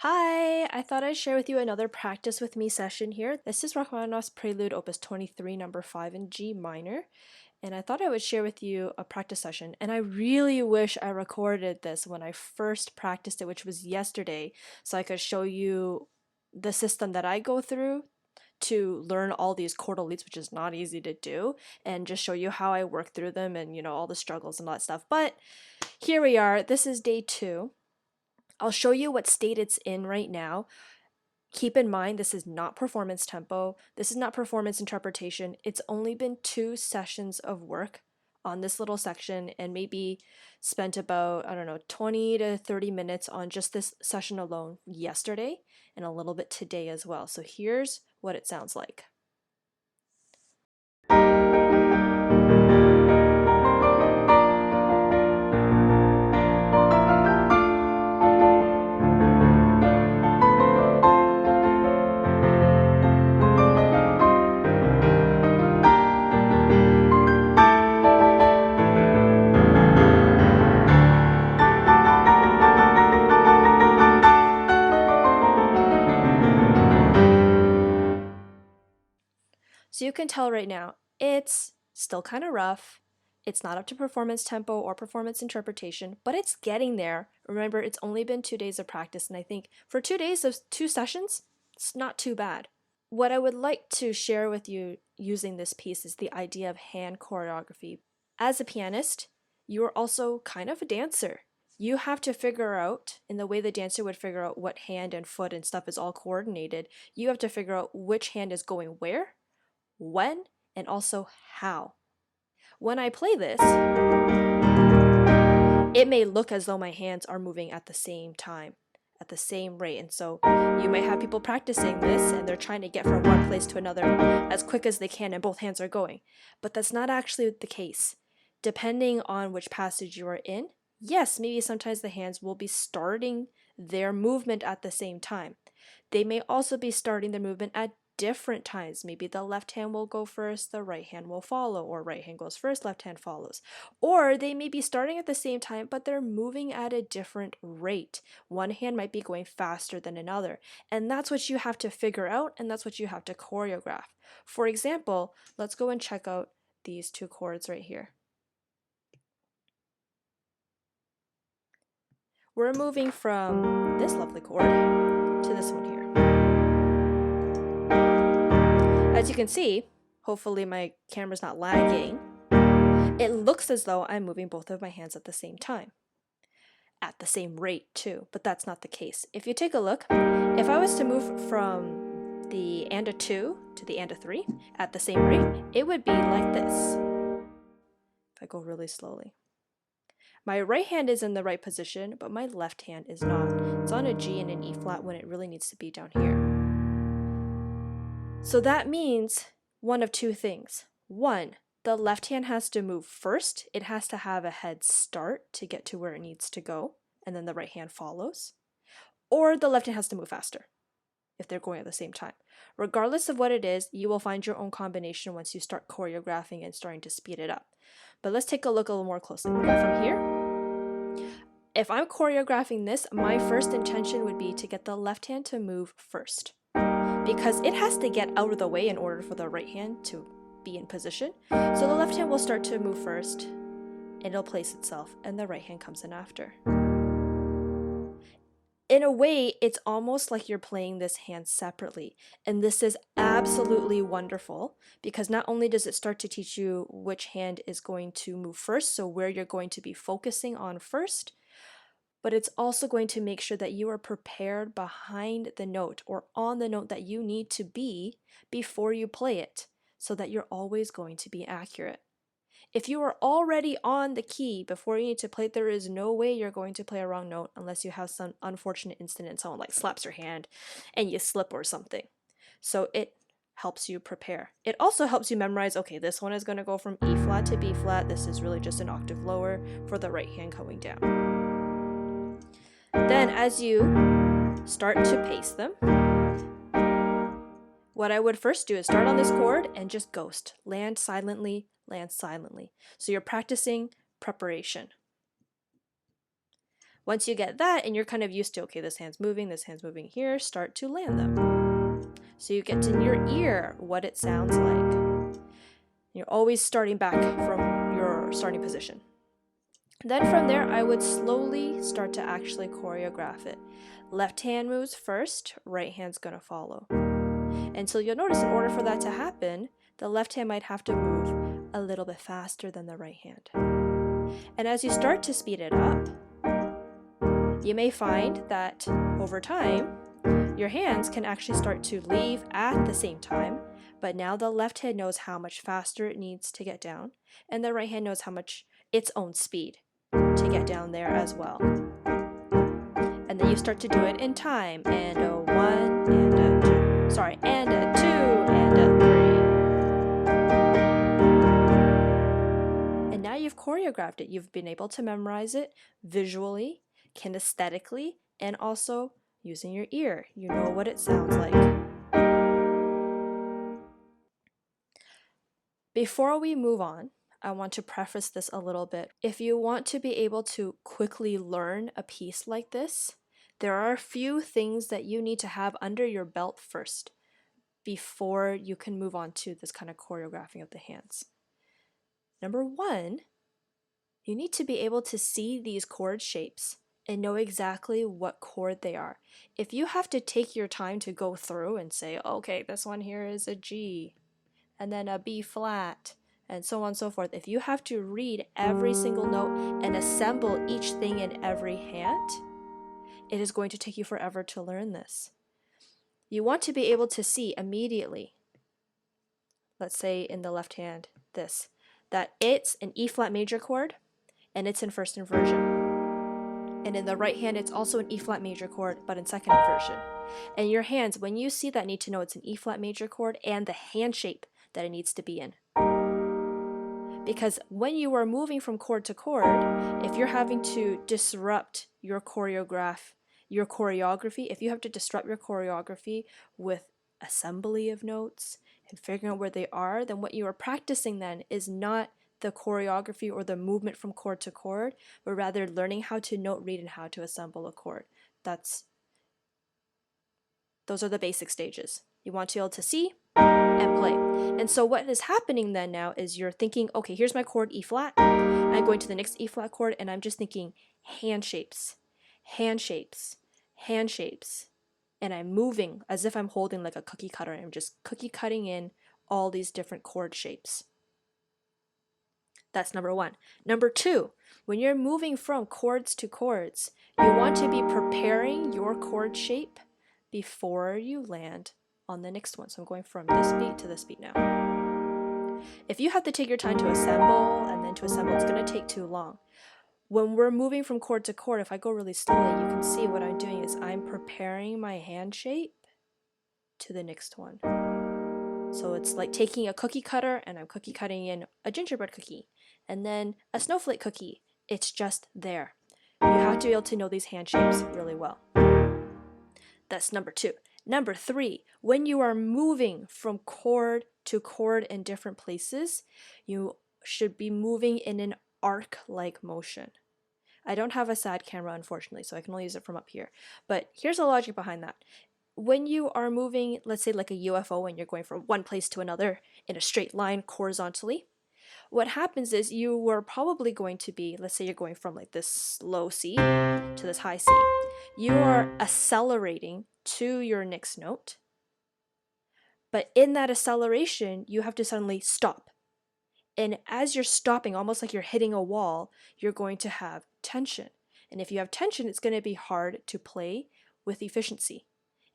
Hi, I thought I'd share with you another practice with me session here. This is Rachmaninoff's Prelude Opus 23, number 5 in G minor. And I thought I would share with you a practice session. And I really wish I recorded this when I first practiced it, which was yesterday, so I could show you the system that I go through to learn all these chordal leads, which is not easy to do, and just show you how I work through them and, all the struggles and all that stuff. But here we are. This is day 2. I'll show you what state it's in right now. Keep in mind, this is not performance tempo. This is not performance interpretation. It's only been 2 sessions of work on this little section and maybe spent about, 20 to 30 minutes on just this session alone yesterday and a little bit today as well. So here's what it sounds like. So you can tell right now, it's still kind of rough. It's not up to performance tempo or performance interpretation, but it's getting there. Remember, it's only been 2 days of practice, and I think for 2 days of 2 sessions, it's not too bad. What I would like to share with you using this piece is the idea of hand choreography. As a pianist, you are also kind of a dancer. You have to figure out, in the way the dancer would figure out what hand and foot and stuff is all coordinated, you have to figure out which hand is going where, when, and also how. When I play this, it may look as though my hands are moving at the same time, at the same rate. And so you may have people practicing this and they're trying to get from one place to another as quick as they can and both hands are going. But that's not actually the case. Depending on which passage you are in, yes, maybe sometimes the hands will be starting their movement at the same time. They may also be starting their movement at different times. Maybe the left hand will go first, the right hand will follow, or right hand goes first, left hand follows. Or they may be starting at the same time, but they're moving at a different rate. One hand might be going faster than another. And that's what you have to figure out, and that's what you have to choreograph. For example, let's go and check out these 2 chords right here. We're moving from this lovely chord to this one here. As you can see, hopefully my camera's not lagging, it looks as though I'm moving both of my hands at the same time. At the same rate too, but that's not the case. If you take a look, if I was to move from the and a 2 to the and a 3 at the same rate, it would be like this. If I go really slowly. My right hand is in the right position, but my left hand is not. It's on a G and an E flat when it really needs to be down here. So that means one of 2 things. One, the left hand has to move first. It has to have a head start to get to where it needs to go, and then the right hand follows. Or the left hand has to move faster if they're going at the same time. Regardless of what it is, you will find your own combination once you start choreographing and starting to speed it up. But let's take a look a little more closely. We'll go from here. If I'm choreographing this, my first intention would be to get the left hand to move first, because it has to get out of the way in order for the right hand to be in position. So the left hand will start to move first, and it'll place itself, and the right hand comes in after. In a way, it's almost like you're playing this hand separately, and this is absolutely wonderful because not only does it start to teach you which hand is going to move first, so where you're going to be focusing on first, but it's also going to make sure that you are prepared behind the note or on the note that you need to be before you play it, so that you're always going to be accurate. If you are already on the key before you need to play, there is no way you're going to play a wrong note unless you have some unfortunate incident, someone like slaps your hand and you slip or something. So it helps you prepare. It also helps you memorize, okay, this one is going to go from E flat to B flat. This is really just an octave lower for the right hand going down. Then as you start to pace them, what I would first do is start on this chord and just ghost. Land silently, land silently. So you're practicing preparation. Once you get that and you're kind of used to, okay, this hand's moving here, start to land them. So you get in your ear what it sounds like. You're always starting back from your starting position. Then from there, I would slowly start to actually choreograph it. Left hand moves first, right hand's gonna follow. And so you'll notice in order for that to happen, the left hand might have to move a little bit faster than the right hand. And as you start to speed it up, you may find that over time, your hands can actually start to leave at the same time, but now the left hand knows how much faster it needs to get down, and the right hand knows how much its own speed to get down there as well. And then you start to do it in time, and a 1, and a 2, sorry, and a 2, and a 3. And now you've choreographed it. You've been able to memorize it visually, kinesthetically, and also using your ear. You know what it sounds like. Before we move on, I want to preface this a little bit. If you want to be able to quickly learn a piece like this, there are a few things that you need to have under your belt first before you can move on to this kind of choreographing of the hands. Number one, you need to be able to see these chord shapes and know exactly what chord they are. If you have to take your time to go through and say, okay, this one here is a G, and then a B flat, and so on and so forth. If you have to read every single note and assemble each thing in every hand, it is going to take you forever to learn this. You want to be able to see immediately, let's say in the left hand, this, that it's an E flat major chord and it's in first inversion. And in the right hand, it's also an E flat major chord, but in second inversion. And your hands, when you see that, need to know it's an E flat major chord and the hand shape that it needs to be in. Because when you are moving from chord to chord, if you're having to disrupt your choreography, if you have to disrupt your choreography with assembly of notes and figuring out where they are, then what you are practicing then is not the choreography or the movement from chord to chord, but rather learning how to note read and how to assemble a chord. Those are the basic stages. You want to be able to see and play. And so what is happening then now is you're thinking, okay, here's my chord E flat. I'm going to the next E flat chord and I'm just thinking hand shapes, hand shapes, hand shapes. And I'm moving as if I'm holding like a cookie cutter. I'm just cookie cutting in all these different chord shapes. That's number one. Number two, when you're moving from chords to chords, you want to be preparing your chord shape before you land on the next one. So I'm going from this beat to this beat now. If you have to take your time to assemble and then to assemble, it's going to take too long. When we're moving from chord to chord, if I go really slowly, you can see what I'm doing is I'm preparing my hand shape to the next one. So it's like taking a cookie cutter and I'm cookie cutting in a gingerbread cookie and then a snowflake cookie. It's just there. You have to be able to know these hand shapes really well. That's number two. Number three, when you are moving from chord to chord in different places, you should be moving in an arc-like motion. I don't have a side camera, unfortunately, so I can only use it from up here. But here's the logic behind that. When you are moving, let's say like a UFO, and you're going from one place to another in a straight line horizontally, what happens is you are probably going to be, let's say you're going from like this low C to this high C. You are accelerating to your next note, but in that acceleration, you have to suddenly stop. And as you're stopping, almost like you're hitting a wall, you're going to have tension. And if you have tension, it's going to be hard to play with efficiency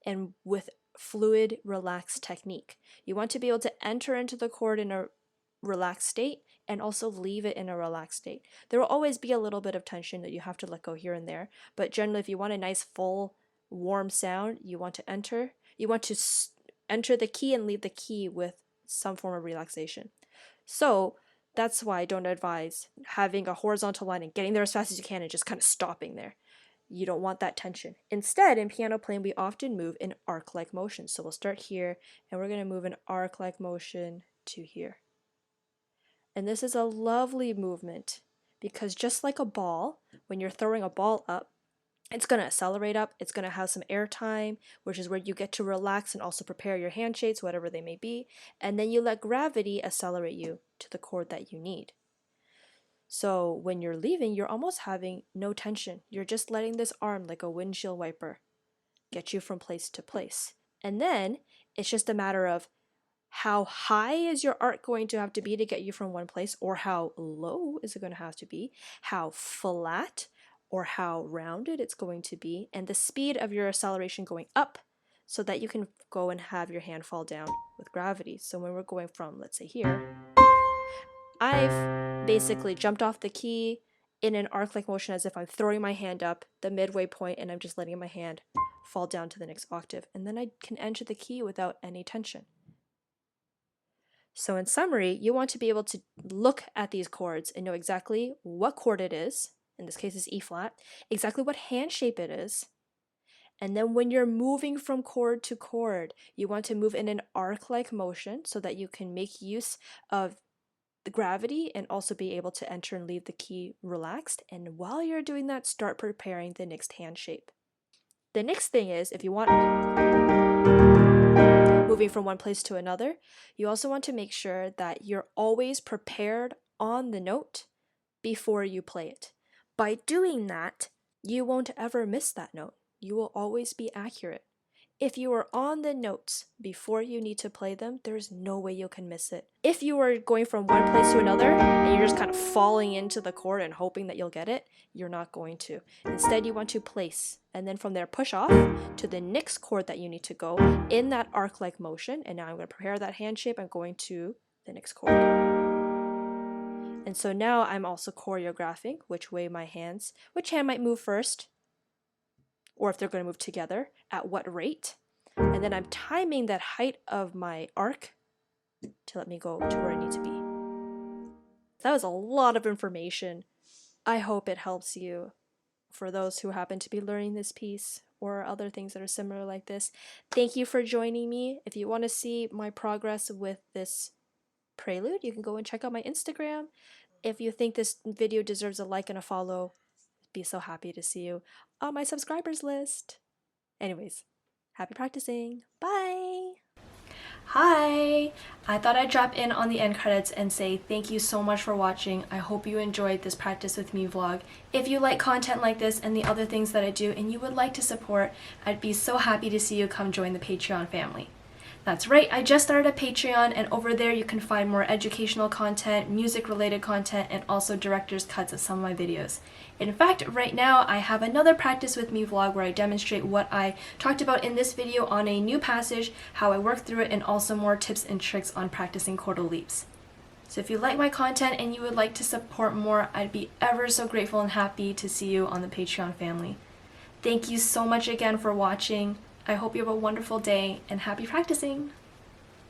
and with fluid, relaxed technique. You want to be able to enter into the chord in a relaxed state and also leave it in a relaxed state. There will always be a little bit of tension that you have to let go here and there, but generally if you want a nice full warm sound, you want to enter the key and leave the key with some form of relaxation. So that's why I don't advise having a horizontal line and getting there as fast as you can and just kind of stopping there. You don't want that tension. Instead, in piano playing, we often move in arc-like motion. So we'll start here and we're going to move an arc-like motion to here. And this is a lovely movement because just like a ball, when you're throwing a ball up, It's going to accelerate up, it's going to have some air time, which is where you get to relax and also prepare your hand shapes, whatever they may be, and then you let gravity accelerate you to the chord that you need. So when you're leaving, you're almost having no tension. You're just letting this arm, like a windshield wiper, get you from place to place. And then it's just a matter of how high is your arc going to have to be to get you from one place, or how low is it going to have to be, how flat or how rounded it's going to be, and the speed of your acceleration going up so that you can go and have your hand fall down with gravity. So when we're going from, let's say here, I've basically jumped off the key in an arc-like motion as if I'm throwing my hand up the midway point and I'm just letting my hand fall down to the next octave, and then I can enter the key without any tension. So in summary, you want to be able to look at these chords and know exactly what chord it is, in this case it's E flat, exactly what hand shape it is, and then when you're moving from chord to chord, you want to move in an arc-like motion so that you can make use of the gravity and also be able to enter and leave the key relaxed. And while you're doing that, start preparing the next hand shape. The next thing is, if you want moving from one place to another, you also want to make sure that you're always prepared on the note before you play it. By doing that, you won't ever miss that note. You will always be accurate. If you are on the notes before you need to play them, there's no way you can miss it. If you are going from one place to another and you're just kind of falling into the chord and hoping that you'll get it, you're not going to. Instead, you want to place and then from there push off to the next chord that you need to go in that arc-like motion. And now I'm going to prepare that hand shape. I'm going to the next chord. And so now I'm also choreographing which hand might move first, or if they're going to move together, at what rate. And then I'm timing that height of my arc to let me go to where I need to be. That was a lot of information. I hope it helps you for those who happen to be learning this piece or other things that are similar like this. Thank you for joining me. If you want to see my progress with this prelude, you can go and check out my Instagram. If you think this video deserves a like and a follow, I'd be so happy to see you on my subscribers list. Anyways, happy practicing. Bye! Hi! I thought I'd drop in on the end credits and say thank you so much for watching. I hope you enjoyed this Practice With Me vlog. If you like content like this and the other things that I do and you would like to support, I'd be so happy to see you come join the Patreon family. That's right, I just started a Patreon, and over there you can find more educational content, music-related content, and also director's cuts of some of my videos. In fact, right now I have another Practice With Me vlog where I demonstrate what I talked about in this video on a new passage, how I work through it, and also more tips and tricks on practicing chordal leaps. So if you like my content and you would like to support more, I'd be ever so grateful and happy to see you on the Patreon family. Thank you so much again for watching. I hope you have a wonderful day and happy practicing!